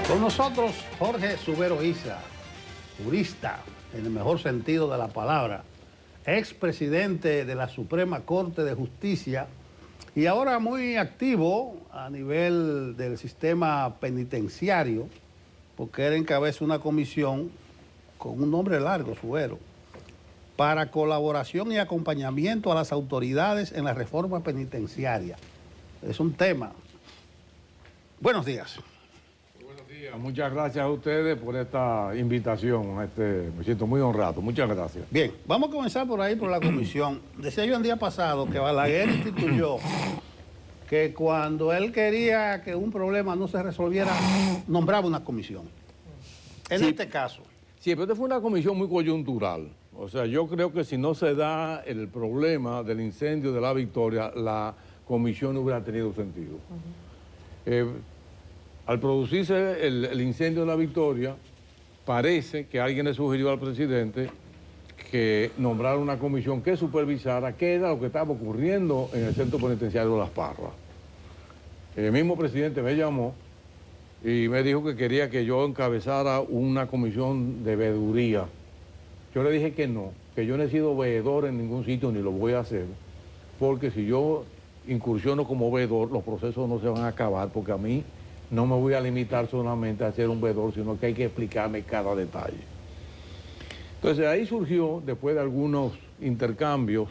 Con nosotros Jorge Subero Isa, jurista en el mejor sentido de la palabra, expresidente de la Suprema Corte de Justicia y ahora muy activo a nivel del sistema penitenciario, porque él encabeza una comisión con un nombre largo, Subero, para colaboración y acompañamiento a las autoridades en la reforma penitenciaria. Es un tema. Buenos días. Buenos días. Muchas gracias a ustedes por esta invitación. Me siento muy honrado. Muchas gracias. Bien, vamos a comenzar por ahí, por la comisión. Decía yo el día pasado que Balaguer instituyó que cuando él quería que un problema no se resolviera, nombraba una comisión. En este caso. Sí, pero esta fue una comisión muy coyuntural. O sea, yo creo que si no se da el problema del incendio de La Victoria, la comisión no hubiera tenido sentido. Al producirse el incendio de La Victoria, parece que alguien le sugirió al presidente que nombrara una comisión que supervisara qué era lo que estaba ocurriendo en el centro penitenciario de Las Parras. El mismo presidente me llamó y me dijo que quería que yo encabezara una comisión de veeduría. Yo le dije que no, que yo no he sido veedor en ningún sitio ni lo voy a hacer, porque si yo incursiono como veedor, los procesos no se van a acabar, porque a mí no me voy a limitar solamente a ser un veedor, sino que hay que explicarme cada detalle. Entonces ahí surgió, después de algunos intercambios,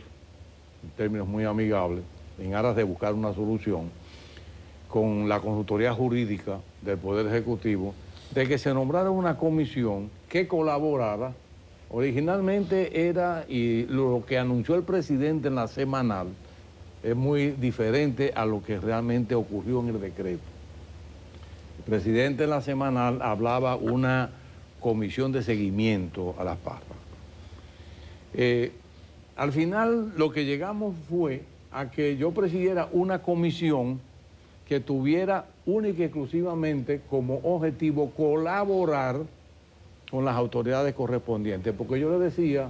en términos muy amigables, en aras de buscar una solución, con la consultoría jurídica del Poder Ejecutivo, de que se nombrara una comisión que colaborara. Originalmente era, y lo que anunció el presidente en la semanal, es muy diferente a lo que realmente ocurrió en el decreto. El presidente en la semanal hablaba una comisión de seguimiento a Las Parras. Al final lo que llegamos fue a que yo presidiera una comisión que tuviera única y exclusivamente como objetivo colaborar con las autoridades correspondientes, porque yo le decía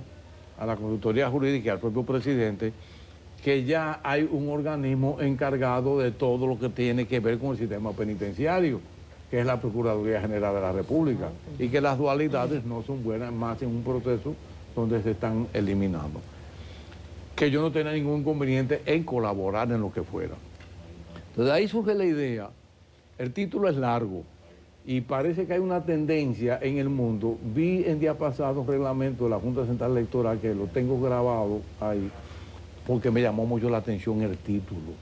a la consultoría jurídica y al propio presidente que ya hay un organismo encargado de todo lo que tiene que ver con el sistema penitenciario, que es la Procuraduría General de la República, y que las dualidades no son buenas más en un proceso donde se están eliminando. Que yo no tenía ningún inconveniente en colaborar en lo que fuera. Entonces ahí surge la idea, el título es largo, y parece que hay una tendencia en el mundo. Vi el día pasado un reglamento de la Junta Central Electoral, que lo tengo grabado ahí, porque me llamó mucho la atención el título.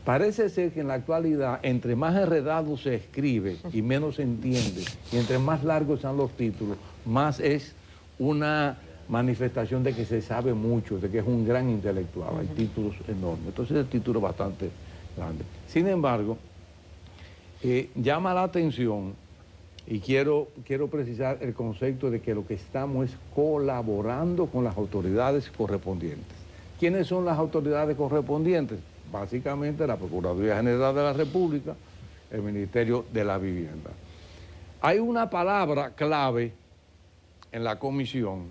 Parece ser que en la actualidad, entre más enredado se escribe y menos se entiende, y entre más largos sean los títulos, más es una manifestación de que se sabe mucho, de que es un gran intelectual. Hay títulos enormes. Entonces el título es bastante grande. Sin embargo, llama la atención, y quiero precisar el concepto de que lo que estamos es colaborando con las autoridades correspondientes. ¿Quiénes son las autoridades correspondientes? Básicamente la Procuraduría General de la República, el Ministerio de la Vivienda. Hay una palabra clave en la comisión,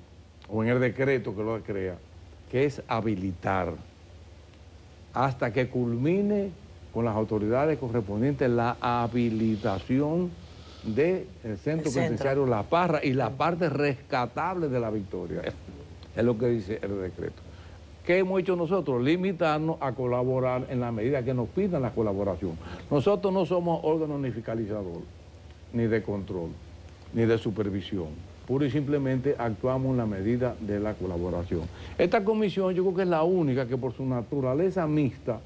o en el decreto que lo crea, que es habilitar, hasta que culmine con las autoridades correspondientes la habilitación del centro penitenciario La Parra y la parte rescatable de La Victoria. Es lo que dice el decreto. ¿Qué hemos hecho nosotros? Limitarnos a colaborar en la medida que nos pidan la colaboración. Nosotros no somos órgano ni fiscalizador, ni de control, ni de supervisión. Pura y simplemente actuamos en la medida de la colaboración. Esta comisión yo creo que es la única que por su naturaleza mixta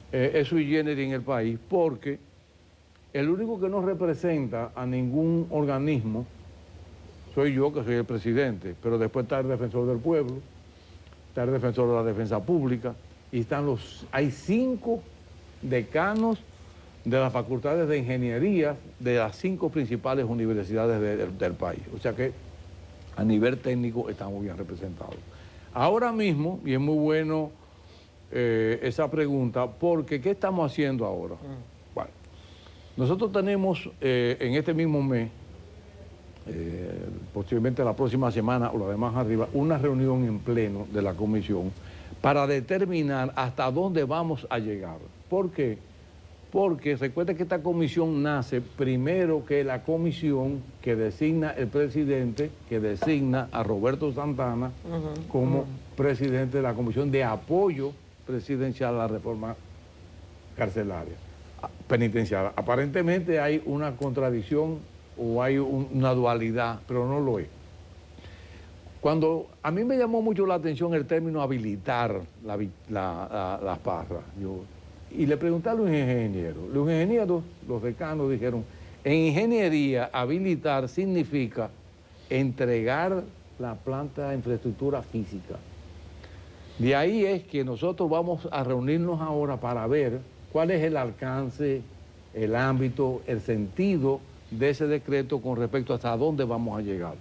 es sui generis en el país, porque el único que no representa a ningún organismo soy yo, que soy el presidente, pero después está el defensor del pueblo, está el defensor de la defensa pública, y hay 5 decanos de las facultades de ingeniería de las 5 principales universidades del país. O sea que a nivel técnico estamos bien representados. Ahora mismo, y es muy bueno esa pregunta, porque ¿qué estamos haciendo ahora? Bueno, nosotros tenemos en este mismo mes, posiblemente la próxima semana o la de más arriba, una reunión en pleno de la comisión para determinar hasta dónde vamos a llegar. ¿Por qué? porque recuerda que esta comisión nace primero que la comisión que designa el presidente, que designa a Roberto Santana como presidente de la Comisión de Apoyo Presidencial a la Reforma Carcelaria, penitenciaria. Aparentemente hay una contradicción o hay una dualidad, pero no lo es. Cuando a mí me llamó mucho la atención el término habilitar las parras, y le pregunté a los ingenieros. Los ingenieros, los decanos, dijeron, en ingeniería habilitar significa entregar la planta de infraestructura física. De ahí es que nosotros vamos a reunirnos ahora para ver cuál es el alcance, el ámbito, el sentido de ese decreto con respecto hasta dónde vamos a llegar.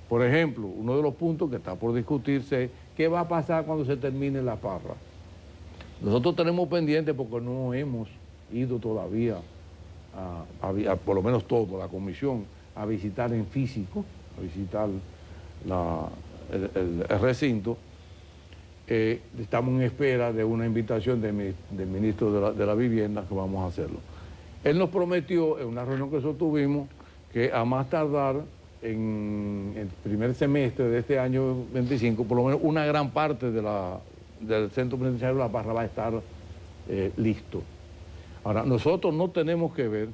Por ejemplo, uno de los puntos que está por discutirse es qué va a pasar cuando se termine la parra. Nosotros tenemos pendiente, porque no hemos ido todavía, por lo menos todo, la comisión, a visitar en físico, a visitar el recinto. Estamos en espera de una invitación del ministro de la Vivienda, que vamos a hacerlo. Él nos prometió en una reunión que sostuvimos que a más tardar en el primer semestre de este año 25, por lo menos una gran parte del centro penitenciario de La Parra va a estar listo. Ahora, nosotros no tenemos que ver,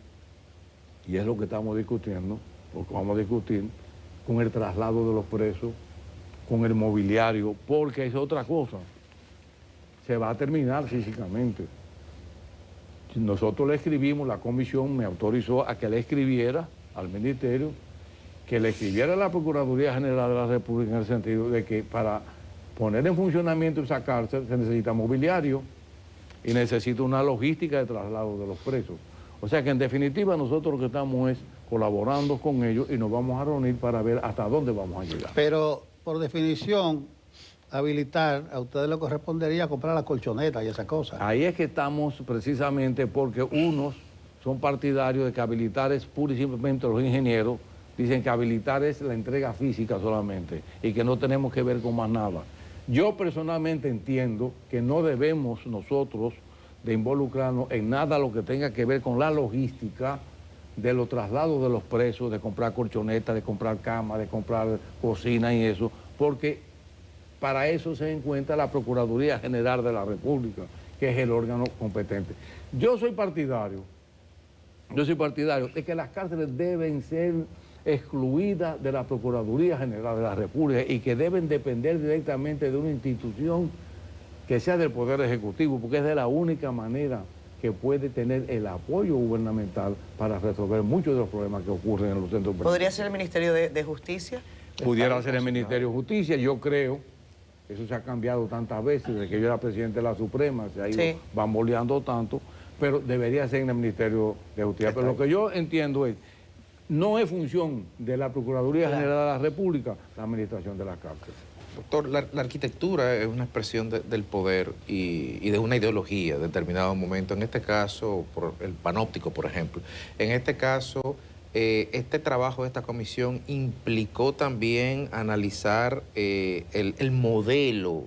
y es lo que estamos discutiendo, porque vamos a discutir, con el traslado de los presos, con el mobiliario, porque es otra cosa. Se va a terminar físicamente. Nosotros le escribimos, la comisión me autorizó a que le escribiera al ministerio, que le escribiera a la Procuraduría General de la República, en el sentido de que para poner en funcionamiento esa cárcel se necesita mobiliario y necesita una logística de traslado de los presos. O sea que en definitiva nosotros lo que estamos es colaborando con ellos y nos vamos a reunir para ver hasta dónde vamos a llegar. Pero por definición, habilitar, a ustedes le correspondería comprar las colchonetas y esas cosas. Ahí es que estamos precisamente porque unos son partidarios de que habilitar es pura y simplemente los ingenieros, dicen que habilitar es la entrega física solamente y que no tenemos que ver con más nada. Yo personalmente entiendo que no debemos nosotros de involucrarnos en nada lo que tenga que ver con la logística de los traslados de los presos, de comprar colchonetas, de comprar camas, de comprar cocina y eso, porque para eso se encuentra la Procuraduría General de la República, que es el órgano competente. Yo soy partidario de que las cárceles deben ser excluidas de la Procuraduría General de la República y que deben depender directamente de una institución que sea del Poder Ejecutivo, porque es de la única manera que puede tener el apoyo gubernamental para resolver muchos de los problemas que ocurren en los centros penitenciarios. ¿Podría ser el Ministerio de Justicia? Pudiera ser el Ministerio de Justicia, yo creo. Eso se ha cambiado tantas veces, desde que yo era presidente de la Suprema, se ha ido bamboleando tanto, pero debería ser en el Ministerio de Justicia. Pero lo que yo entiendo es, no es función de la Procuraduría General de la República la administración de las cárceles. Doctor, la arquitectura es una expresión del poder y de una ideología en determinado momento. En este caso, por el panóptico, por ejemplo. En este caso, este trabajo de esta comisión implicó también analizar el modelo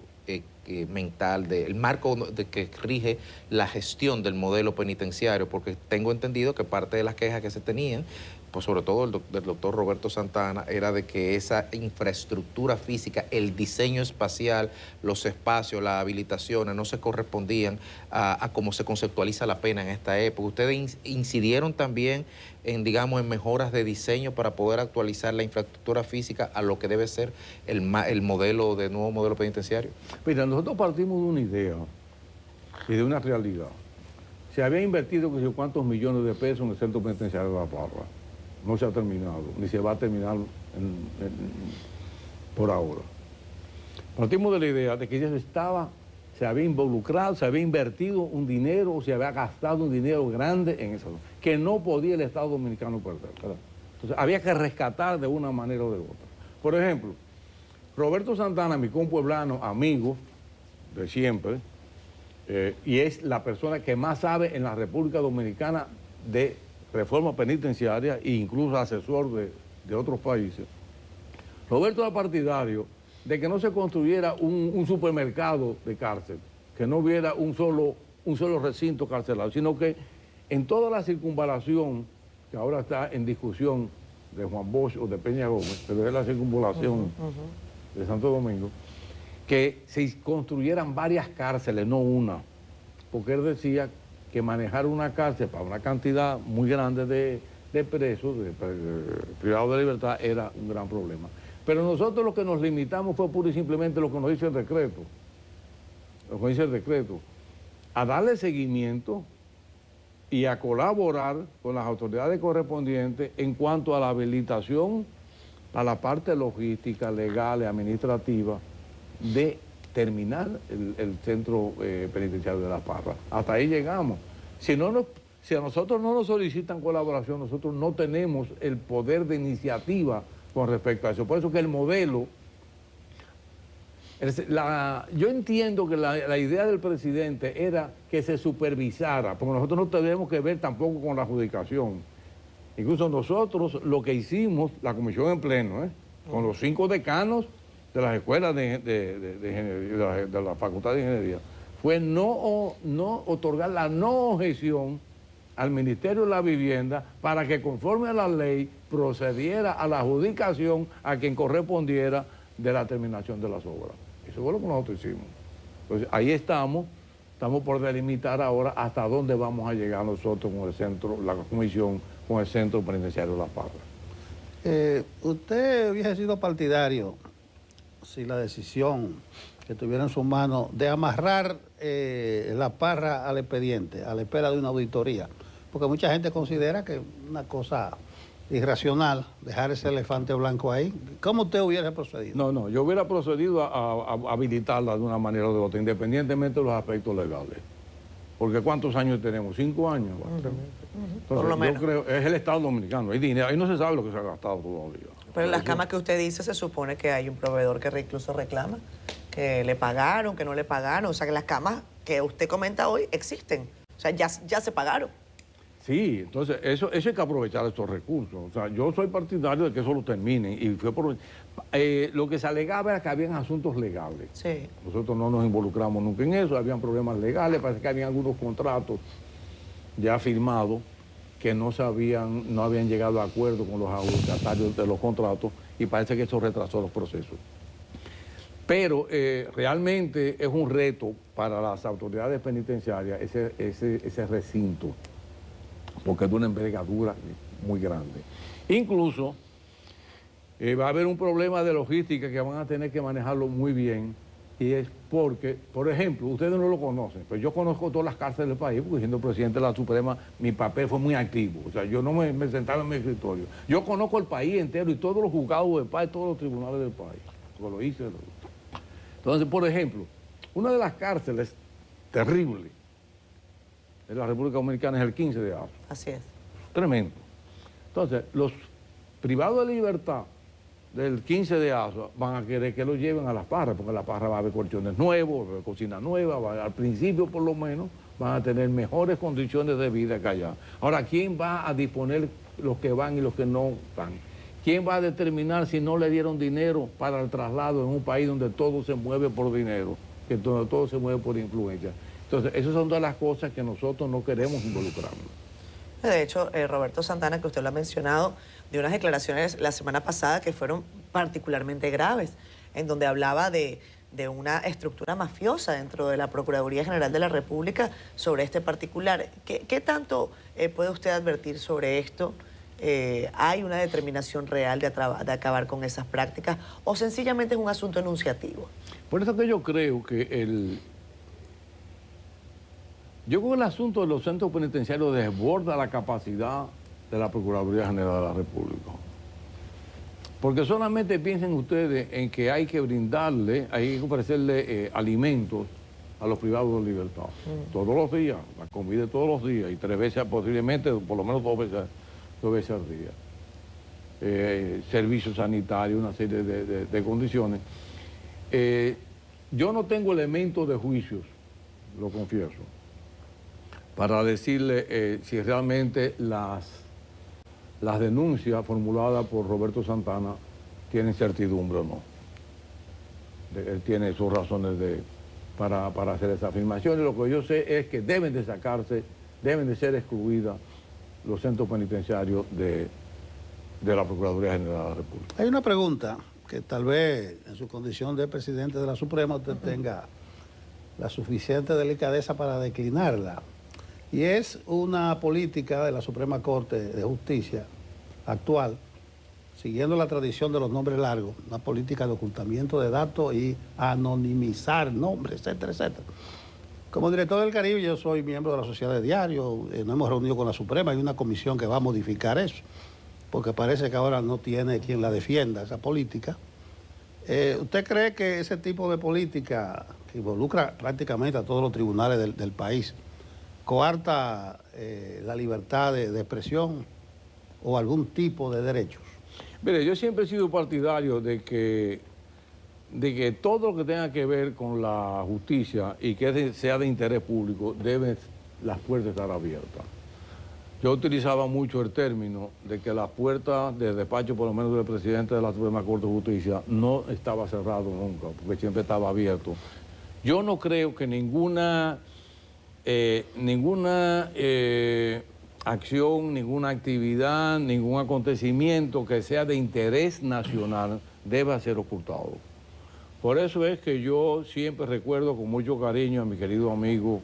mental, el marco que rige la gestión del modelo penitenciario, porque tengo entendido que parte de las quejas que se tenían, pues sobre todo del doctor Roberto Santana, era de que esa infraestructura física, el diseño espacial, los espacios, las habilitaciones, no se correspondían a cómo se conceptualiza la pena en esta época. ¿Ustedes incidieron también en, digamos, en mejoras de diseño para poder actualizar la infraestructura física a lo que debe ser el modelo de nuevo modelo penitenciario? Mira, nosotros partimos de una idea y de una realidad. Se había invertido que sé cuántos millones de pesos en el centro penitenciario de La Parra. No se ha terminado, ni se va a terminar por ahora. Partimos de la idea de que ya se había involucrado, se había invertido un dinero, o se había gastado un dinero grande en eso, que no podía el Estado Dominicano perder, ¿verdad? Entonces había que rescatar de una manera o de otra. Por ejemplo, Roberto Santana, mi compueblano, amigo de siempre, y es la persona que más sabe en la República Dominicana de reforma penitenciaria e incluso asesor de otros países. Roberto era partidario de que no se construyera un supermercado de cárcel, que no hubiera un solo recinto carcelario, sino que En toda la circunvalación, que ahora está en discusión de Juan Bosch o de Peña Gómez, pero es la circunvalación de Santo Domingo, que se construyeran varias cárceles, no una, porque él decía que manejar una cárcel para una cantidad muy grande de presos, privados de libertad, era un gran problema. Pero nosotros lo que nos limitamos fue pura y simplemente lo que nos dice el decreto, a darle seguimiento y a colaborar con las autoridades correspondientes en cuanto a la habilitación a la parte logística, legal y administrativa de terminar el centro penitenciario de La Parra. Hasta ahí llegamos. Si a nosotros no nos solicitan colaboración, nosotros no tenemos el poder de iniciativa con respecto a eso. Por eso que el modelo... yo entiendo que la idea del presidente era que se supervisara, porque nosotros no tenemos que ver tampoco con la adjudicación. Incluso nosotros lo que hicimos, la comisión en pleno, con los 5 decanos de las escuelas de la Facultad de Ingeniería, fue no otorgar la no objeción al Ministerio de la Vivienda para que conforme a la ley procediera a la adjudicación a quien correspondiera de la terminación de las obras. Eso fue lo que nosotros hicimos. Entonces, ahí estamos por delimitar ahora hasta dónde vamos a llegar nosotros con el centro, la comisión, con el centro penitenciario de La Parra. ¿Usted hubiese sido partidario si la decisión que tuviera en su mano de amarrar La Parra al expediente, a la espera de una auditoría? Porque mucha gente considera que es una cosa irracional dejar ese elefante blanco ahí. ¿Cómo usted hubiera procedido? No, yo hubiera procedido a habilitarla de una manera o de otra, independientemente de los aspectos legales. Porque ¿cuántos años tenemos? 5 años. Entonces, por lo menos. Yo creo, es el Estado Dominicano, hay dinero, ahí no se sabe lo que se ha gastado todavía. Pero en las camas que usted dice se supone que hay un proveedor que incluso reclama que le pagaron, que no le pagaron. O sea, que las camas que usted comenta hoy existen. O sea, ya se pagaron. Sí, entonces eso hay que aprovechar estos recursos. O sea, yo soy partidario de que eso lo terminen. Y fue por lo que se alegaba era que habían asuntos legales. Sí. Nosotros no nos involucramos nunca en eso, habían problemas legales, parece que habían algunos contratos ya firmados que no habían llegado a acuerdo con los adjudicatarios de los contratos y parece que eso retrasó los procesos. Pero realmente es un reto para las autoridades penitenciarias ese recinto, porque es de una envergadura muy grande. Incluso va a haber un problema de logística que van a tener que manejarlo muy bien, y es porque, por ejemplo, ustedes no lo conocen, pero yo conozco todas las cárceles del país, porque siendo presidente de la Suprema, mi papel fue muy activo. O sea, yo no me sentaba en mi escritorio. Yo conozco el país entero y todos los juzgados del país, todos los tribunales del país. Porque lo hice. Entonces, por ejemplo, una de las cárceles terribles de la República Dominicana es el 15 de agosto. Así es. Tremendo. Entonces, los privados de libertad del 15 de agosto van a querer que lo lleven a La Parra, porque La Parra va a haber colchones nuevos, va a haber cocina nueva, al principio por lo menos van a tener mejores condiciones de vida que allá. Ahora, ¿quién va a disponer los que van y los que no van? ¿Quién va a determinar si no le dieron dinero para el traslado en un país donde todo se mueve por dinero, donde todo se mueve por influencia? Entonces, esas son todas las cosas que nosotros no queremos involucrarnos. De hecho, Roberto Santana, que usted lo ha mencionado, dio unas declaraciones la semana pasada que fueron particularmente graves, en donde hablaba de una estructura mafiosa dentro de la Procuraduría General de la República sobre este particular. ¿Qué tanto puede usted advertir sobre esto? ¿Hay una determinación real de acabar con esas prácticas o sencillamente es un asunto enunciativo? Por eso que yo creo que el asunto de los centros penitenciarios desborda la capacidad de la Procuraduría General de la República. Porque solamente piensen ustedes en que hay que brindarle, hay que ofrecerle alimentos a los privados de libertad. Todos los días, la comida todos los días y 3 veces, posiblemente por lo menos 2 veces al día. Servicios sanitarios, una serie de condiciones. Yo no tengo elementos de juicios, lo confieso, para decirle si realmente las denuncias formuladas por Roberto Santana tienen certidumbre o no. Él tiene sus razones para hacer esa afirmación, y lo que yo sé es que deben de sacarse deben de ser excluidas los centros penitenciarios de la Procuraduría General de la República. Hay una pregunta que tal vez en su condición de presidente de la Suprema usted tenga la suficiente delicadeza para declinarla. Y es una política de la Suprema Corte de Justicia actual, siguiendo la tradición de los nombres largos, una política de ocultamiento de datos y anonimizar nombres, etcétera, etcétera. Como director del Caribe, yo soy miembro de la Sociedad de Diarios, nos hemos reunido con la Suprema, hay una comisión que va a modificar eso, porque parece que ahora no tiene quien la defienda, esa política. ¿Usted cree que ese tipo de política, que involucra prácticamente a todos los tribunales del país, coarta la libertad de expresión o algún tipo de derechos? Mire, yo siempre he sido partidario de que todo lo que tenga que ver con la justicia y que sea de interés público, deben las puertas estar abiertas. Yo utilizaba mucho el término de que las puertas del despacho, por lo menos del presidente de la Suprema Corte de Justicia, no estaba cerrado nunca, porque siempre estaba abierto. Yo no creo que ninguna acción, ninguna actividad, ningún acontecimiento que sea de interés nacional deba ser ocultado. Por eso es que yo siempre recuerdo con mucho cariño a mi querido amigo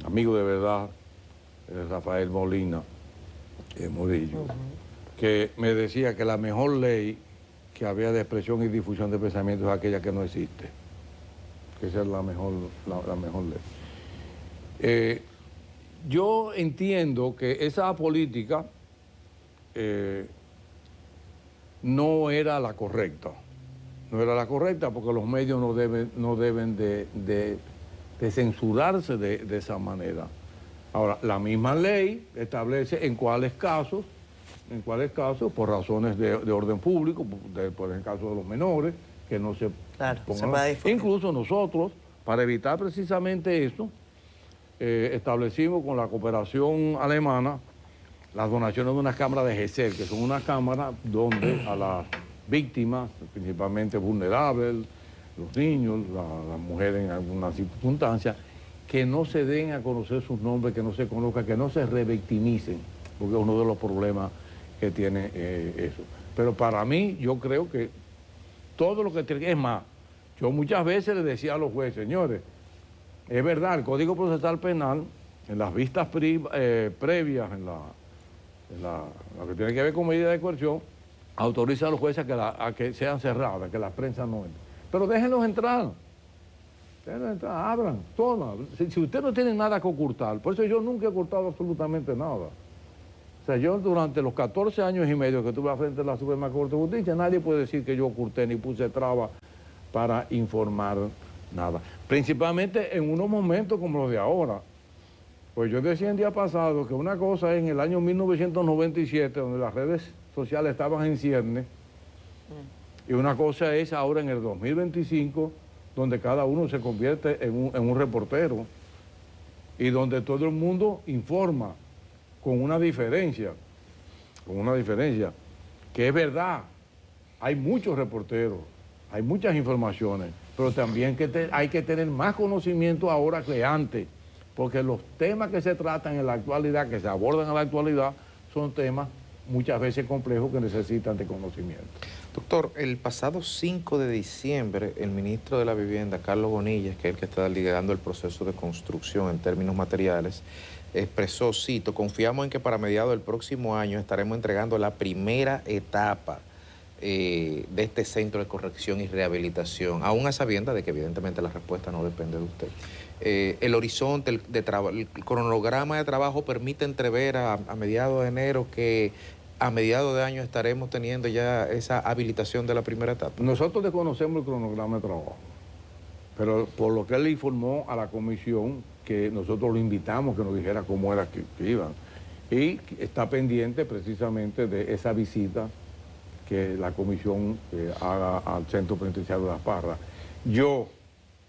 de verdad, Rafael Molina Murillo, que me decía que la mejor ley que había de expresión y difusión de pensamientos es aquella que no existe, que esa es la mejor ley. Yo entiendo que esa política no era la correcta. No era la correcta porque los medios no deben de censurarse de esa manera. Ahora, la misma ley establece en cuáles casos, por razones de orden público, por el caso de los menores, que no se pongan. Incluso nosotros, para evitar precisamente esto, establecimos con la cooperación alemana las donaciones de unas cámaras de GESEL, que son unas cámaras donde a las víctimas, principalmente vulnerables, los niños, las mujeres en algunas circunstancias, que no se den a conocer sus nombres, que no se conozcan, que no se revictimicen, porque es uno de los problemas que tiene eso. Pero para mí, yo creo que todo lo que tiene, es más, yo muchas veces le decía a los jueces, señores, es verdad, el Código Procesal Penal, en las vistas previas, en lo que tiene que ver con medidas de coerción, autoriza a los jueces a que sean cerradas, que la prensa no entre. Pero déjenlos entrar. Abran, todas. Si usted no tiene nada que ocultar, por eso yo nunca he ocultado absolutamente nada. O sea, yo durante los 14 años y medio que estuve al frente de la Suprema Corte de Justicia, nadie puede decir que yo oculté ni puse trabas para informar nada. Principalmente en unos momentos como los de ahora. Pues yo decía el día pasado que una cosa es en el año 1997, donde las redes sociales estaban en ciernes, y una cosa es ahora en el 2025, donde cada uno se convierte en un reportero y donde todo el mundo informa con una diferencia, que es verdad, hay muchos reporteros, hay muchas informaciones, pero también hay que tener más conocimiento ahora que antes, porque los temas que se tratan en la actualidad, que se abordan en la actualidad, son temas muchas veces complejos que necesitan de conocimiento. Doctor, el pasado 5 de diciembre, el ministro de la Vivienda, Carlos Bonilla, que es el que está liderando el proceso de construcción en términos materiales, expresó, cito, confiamos en que para mediados del próximo año estaremos entregando la primera etapa de este centro de corrección y rehabilitación, aún a sabiendas de que evidentemente la respuesta no depende de usted. El horizonte el cronograma de trabajo permite entrever a mediados de enero que a mediados de año estaremos teniendo ya esa habilitación de la primera etapa. Nosotros desconocemos el cronograma de trabajo, pero por lo que él informó a la comisión, que nosotros lo invitamos que nos dijera cómo era que iban, y está pendiente precisamente de esa visita que la comisión haga al Centro Penitenciario de Las Parras. Yo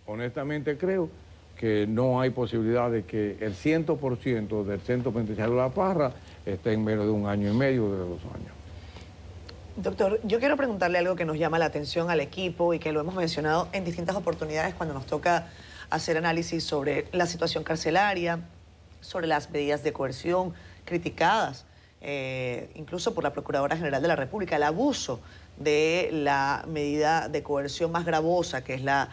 honestamente creo que no hay posibilidad de que el 100% del Centro Penitenciario de La Parra esté en menos de 1 año y medio, de 2 años. Doctor, yo quiero preguntarle algo que nos llama la atención al equipo y que lo hemos mencionado en distintas oportunidades cuando nos toca hacer análisis sobre la situación carcelaria, sobre las medidas de coerción criticadas, incluso por la Procuradora General de la República, el abuso de la medida de coerción más gravosa, que es la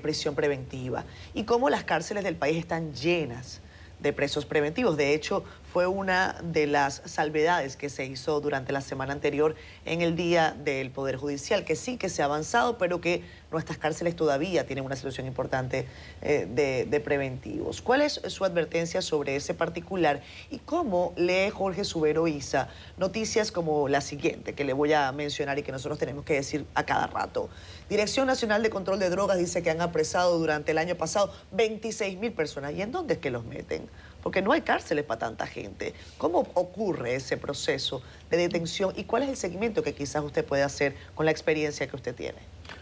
prisión preventiva, y cómo las cárceles del país están llenas de presos preventivos. De hecho, fue una de las salvedades que se hizo durante la semana anterior en el Día del Poder Judicial, que sí que se ha avanzado, pero que nuestras cárceles todavía tienen una situación importante de preventivos. ¿Cuál es su advertencia sobre ese particular y cómo lee Jorge Subero Isa noticias como la siguiente, que le voy a mencionar y que nosotros tenemos que decir a cada rato? Dirección Nacional de Control de Drogas dice que han apresado durante el año pasado 26.000 personas. ¿Y en dónde es que los meten? Porque no hay cárceles para tanta gente. ¿Cómo ocurre ese proceso de detención y cuál es el seguimiento que quizás usted puede hacer con la experiencia que usted tiene?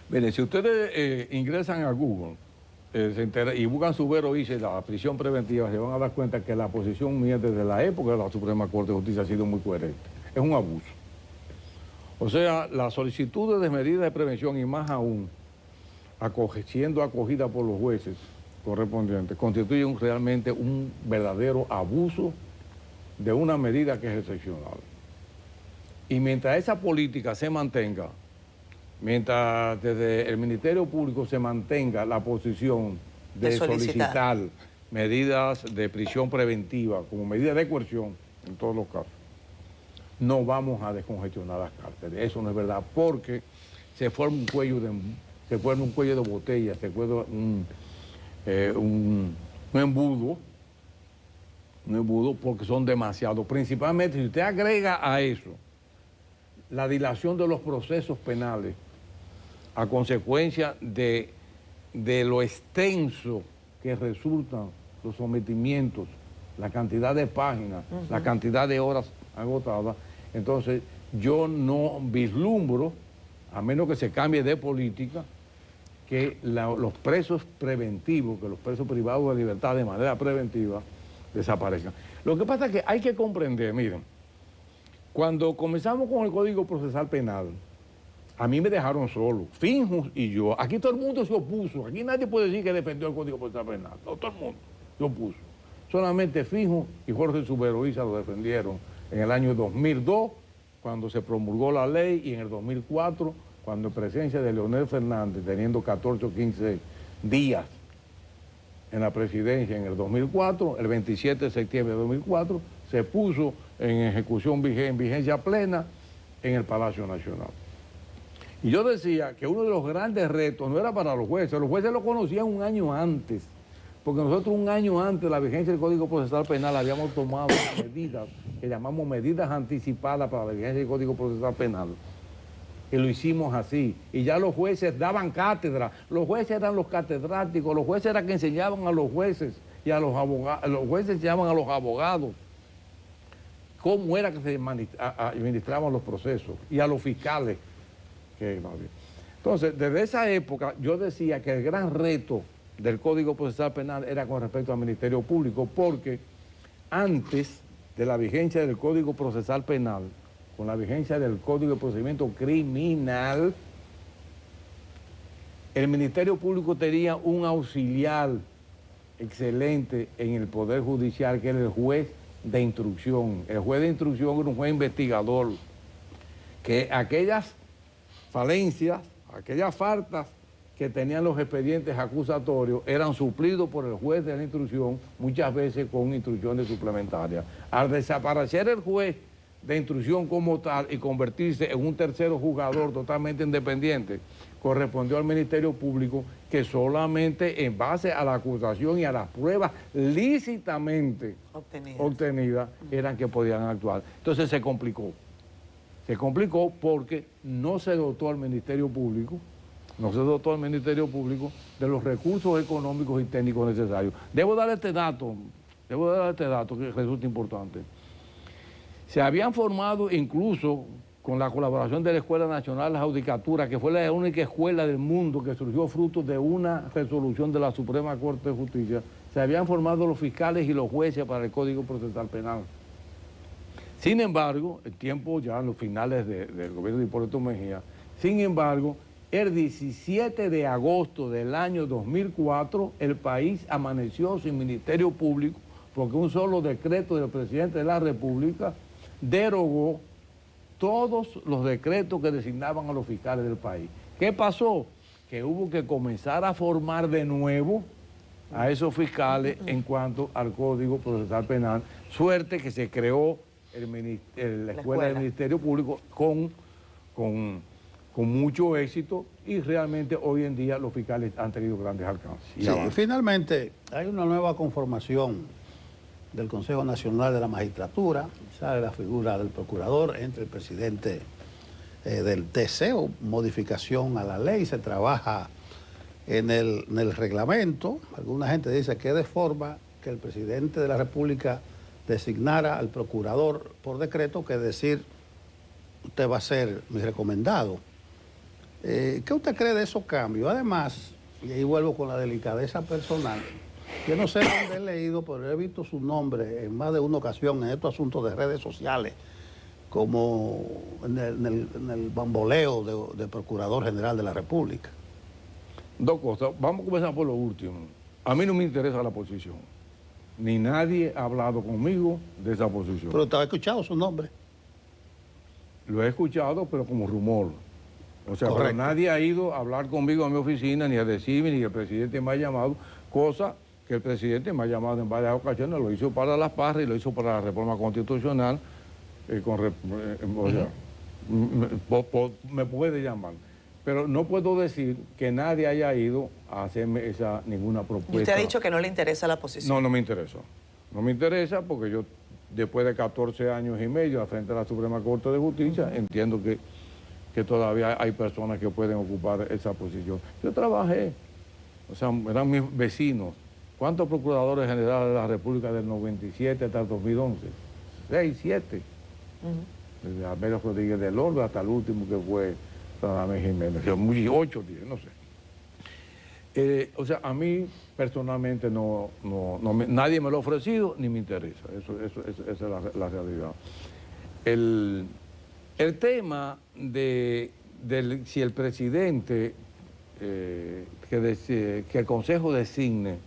Miren, si ustedes ingresan a Google y buscan Subero Isa y la prisión preventiva, se van a dar cuenta que la posición mía desde la época de la Suprema Corte de Justicia ha sido muy coherente. Es un abuso. O sea, las solicitudes de medidas de prevención y más aún siendo acogida por los jueces correspondientes, constituyen realmente un verdadero abuso de una medida que es excepcional. Y mientras esa política se mantenga, mientras desde el Ministerio Público se mantenga la posición de solicitar medidas de prisión preventiva como medida de coerción en todos los casos, no vamos a descongestionar las cárceles. Eso no es verdad, porque se forma un cuello de botella, se forma un embudo, porque son demasiados. Principalmente si usted agrega a eso la dilación de los procesos penales a consecuencia de lo extenso que resultan los sometimientos, la cantidad de páginas, la cantidad de horas agotadas, entonces yo no vislumbro, a menos que se cambie de política, que los presos preventivos, que los presos privados de libertad de manera preventiva desaparezcan. Lo que pasa es que hay que comprender, miren, cuando comenzamos con el Código Procesal Penal, a mí me dejaron solo, Finjus y yo. Aquí todo el mundo se opuso, aquí nadie puede decir que defendió el Código Procesal Penal, no, todo el mundo se opuso. Solamente Finjus y Jorge Subero Isa lo defendieron en el año 2002, cuando se promulgó la ley, y en el 2004, cuando en presencia de Leonel Fernández, teniendo 14 o 15 días en la presidencia en el 2004, el 27 de septiembre de 2004, se puso en ejecución, en vigencia plena en el Palacio Nacional. Y yo decía que uno de los grandes retos no era para los jueces lo conocían un año antes, porque nosotros un año antes de la vigencia del Código Procesal Penal habíamos tomado medidas que llamamos medidas anticipadas para la vigencia del Código Procesal Penal. Y lo hicimos así. Y ya los jueces daban cátedra. Los jueces eran los catedráticos, los jueces eran que enseñaban a los jueces y a los abogados. Los jueces enseñaban a los abogados cómo era que se administraban los procesos y a los fiscales. Entonces, desde esa época yo decía que el gran reto del Código Procesal Penal era con respecto al Ministerio Público, porque antes de la vigencia del Código Procesal Penal, con la vigencia del Código de Procedimiento Criminal, el Ministerio Público tenía un auxiliar excelente en el Poder Judicial, que era el juez de instrucción. El juez de instrucción era un juez investigador, que aquellas falencias, aquellas faltas que tenían los expedientes acusatorios eran suplidos por el juez de la instrucción, muchas veces con instrucciones suplementarias. Al desaparecer el juez de instrucción como tal y convertirse en un tercero juzgador totalmente independiente, correspondió al Ministerio Público que solamente en base a la acusación y a las pruebas lícitamente obtenidas eran que podían actuar. Entonces se complicó. Se complicó porque no se dotó al Ministerio Público, de los recursos económicos y técnicos necesarios. Debo dar este dato que resulta importante. Se habían formado incluso con la colaboración de la Escuela Nacional de la Judicatura, que fue la única escuela del mundo que surgió fruto de una resolución de la Suprema Corte de Justicia, se habían formado los fiscales y los jueces para el Código Procesal Penal. Sin embargo, el tiempo ya en los finales del gobierno de Hipólito Mejía, sin embargo, el 17 de agosto del año 2004, el país amaneció sin Ministerio Público porque un solo decreto del presidente de la República derogó todos los decretos que designaban a los fiscales del país. ¿Qué pasó? Que hubo que comenzar a formar de nuevo a esos fiscales en cuanto al Código Procesal Penal. Suerte que se creó la escuela del Ministerio Público con mucho éxito y realmente hoy en día los fiscales han tenido grandes alcances. Sí, finalmente hay una nueva conformación del Consejo Nacional de la Magistratura, sale la figura del procurador, entre el presidente del TC, o modificación a la ley, se trabaja en el reglamento. Alguna gente dice que es de forma que el presidente de la República designara al procurador por decreto, que decir, usted va a ser mi recomendado. ¿Qué usted cree de esos cambios? Además, y ahí vuelvo con la delicadeza personal, yo no sé dónde he leído, pero he visto su nombre en más de una ocasión en estos asuntos de redes sociales, como en el bamboleo de Procurador General de la República. Dos cosas. Vamos a comenzar por lo último. A mí no me interesa la posición. Ni nadie ha hablado conmigo de esa posición. Pero usted ha escuchado su nombre. Lo he escuchado, pero como rumor. O sea, Correcto. pero nadie ha ido a hablar conmigo a mi oficina, ni a decirme, ni el presidente me ha llamado, cosa que el presidente me ha llamado en varias ocasiones, lo hizo para las PARRA y lo hizo para la reforma constitucional, o sea, me puede llamar. Pero no puedo decir que nadie haya ido a hacerme ninguna propuesta. ¿Y usted ha dicho que no le interesa la posición? No me interesa. No me interesa porque yo, después de 14 años y medio al frente de la Suprema Corte de Justicia, entiendo que todavía hay personas que pueden ocupar esa posición. Yo trabajé, o sea, eran mis vecinos. ¿Cuántos procuradores generales de la República del 97 hasta el 2011? 6, 7. Desde Alberto Rodríguez del Orbe hasta el último que fue Radamés Jiménez. 8, 10, no sé. O sea, a mí personalmente nadie me lo ha ofrecido ni me interesa. Esa es la realidad. El tema de si el presidente, que el Consejo designe,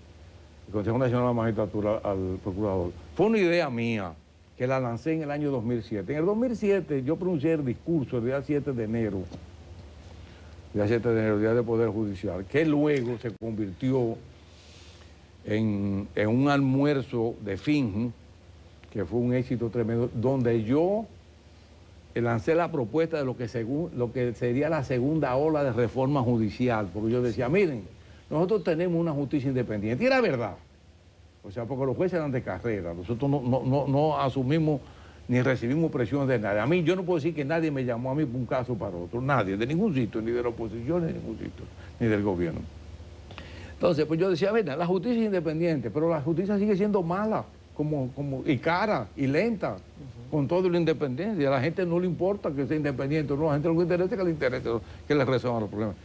el Consejo Nacional de la Magistratura al procurador, fue una idea mía que la lancé en el año 2007. En el 2007 yo pronuncié el discurso el día 7 de enero, Día del Poder Judicial, que luego se convirtió en un almuerzo de fin, que fue un éxito tremendo, donde yo lancé la propuesta de lo que sería la segunda ola de reforma judicial, porque yo decía, miren, nosotros tenemos una justicia independiente, y era verdad, o sea, porque los jueces eran de carrera, nosotros no asumimos ni recibimos presiones de nadie. A mí, yo no puedo decir que nadie me llamó a mí por un caso para otro, nadie, de ningún sitio, ni de la oposición, ni de ningún sitio, ni del gobierno. Entonces, pues yo decía, la justicia es independiente, pero la justicia sigue siendo mala, y cara, y lenta, con todo lo independiente. A la gente no le importa que sea independiente, no, a la gente lo que interesa es que le interese, que le resuelvan los problemas.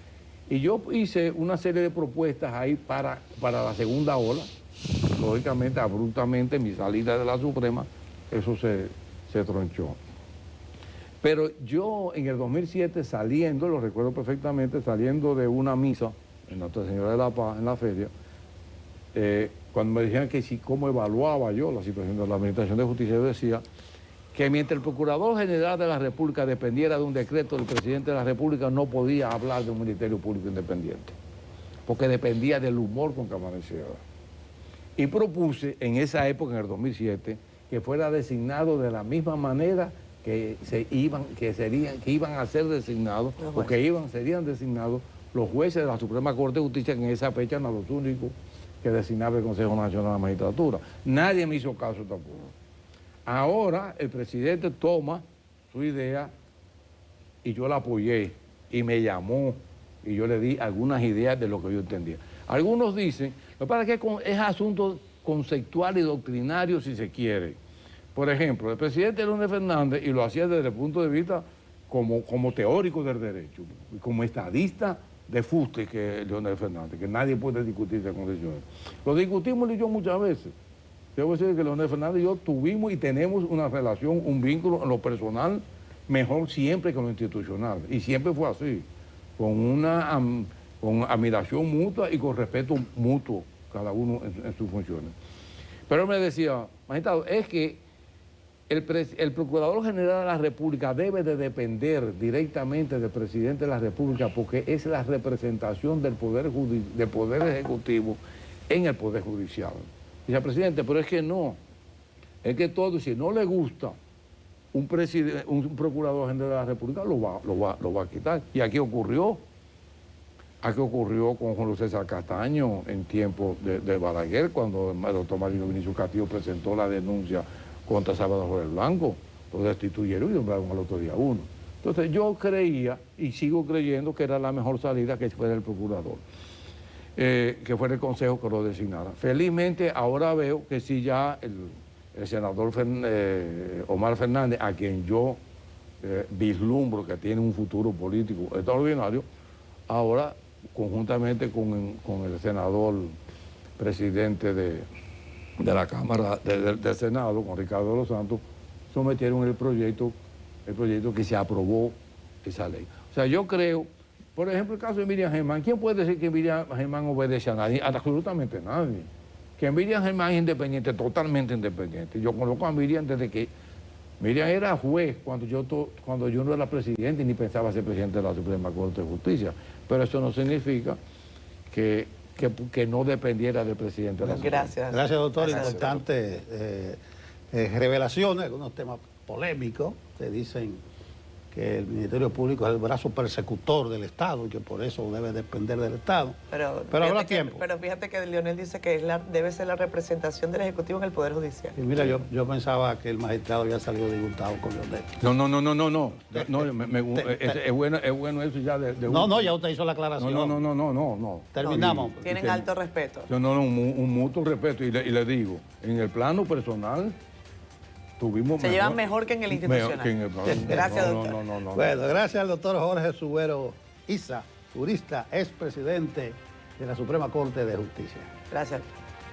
Y yo hice una serie de propuestas ahí para la segunda ola. Lógicamente, abruptamente, mi salida de la Suprema, eso se tronchó. Pero yo en el 2007 saliendo, lo recuerdo perfectamente, saliendo de una misa en Nuestra Señora de la Paz, en la feria, cuando me dijeron que cómo evaluaba yo la situación de la Administración de Justicia, yo decía que mientras el Procurador General de la República dependiera de un decreto del Presidente de la República, no podía hablar de un Ministerio Público independiente, porque dependía del humor con que amaneciera. Y propuse en esa época, en el 2007, que fuera designado de la misma manera que iban a ser designados, o que serían designados los jueces de la Suprema Corte de Justicia, que en esa fecha eran los únicos que designaba el Consejo Nacional de la Magistratura. Nadie me hizo caso tampoco. Ahora el presidente toma su idea y yo la apoyé y me llamó y yo le di algunas ideas de lo que yo entendía. Algunos dicen, lo que pasa es que es asunto conceptual y doctrinario si se quiere. Por ejemplo, el presidente Leónidas Fernández, y lo hacía desde el punto de vista como teórico del derecho, como estadista de fuste que es Leónidas Fernández, que nadie puede discutir esas condiciones. Lo discutimos él y yo muchas veces. Debo decir que Leónidas Fernández y yo tuvimos y tenemos una relación, un vínculo en lo personal mejor siempre que en lo institucional. Y siempre fue así, con admiración mutua y con respeto mutuo, cada uno en sus funciones. Pero él me decía, magistrado, es que el Procurador General de la República debe de depender directamente del Presidente de la República porque es la representación del Poder Ejecutivo en el Poder Judicial. Dice, presidente, pero es que no. Es que todo, si no le gusta un Procurador General de la República, lo va a quitar. Y aquí ocurrió. Aquí ocurrió con Juan César Castaño en tiempos de Balaguer, cuando el doctor Marino Vinicio Castillo presentó la denuncia contra Salvador Blanco. Lo destituyeron y nombraron al otro día uno. Entonces yo creía y sigo creyendo que era la mejor salida que fuera el procurador, que fuera el Consejo que lo designara. Felizmente ahora veo que sí ya el senador Omar Fernández, a quien yo vislumbro que tiene un futuro político extraordinario, ahora conjuntamente con el senador presidente de la Cámara del Senado, con Ricardo de los Santos, sometieron el proyecto que se aprobó esa ley. O sea, yo creo, por ejemplo, el caso de Miriam Germán, ¿quién puede decir que Miriam Germán obedece a nadie? Absolutamente nadie. Que Miriam Germán es independiente, totalmente independiente. Yo conozco a Miriam desde que Miriam era juez cuando yo no era presidente ni pensaba ser presidente de la Suprema Corte de Justicia. Pero eso no significa que no dependiera del presidente de la Suprema. Gracias. Gracias, doctor. Gracias, Importantes revelaciones, algunos temas polémicos. Se dicen que el Ministerio Público es el brazo persecutor del Estado y que por eso debe depender del Estado. Pero habrá tiempo. Pero fíjate que Leonel dice que debe ser la representación del Ejecutivo en el Poder Judicial. Y mira, yo pensaba que el magistrado había salido disgustado con Leonel. No. Es bueno eso ya de No, ya usted hizo la aclaración. No. Terminamos. Tienen alto respeto. Un mutuo respeto. Y le digo, en el plano personal, se llevan mejor que en el institucional. Gracias, doctor. Bueno, gracias al doctor Jorge Subero Isa, jurista, expresidente de la Suprema Corte de Justicia. Gracias.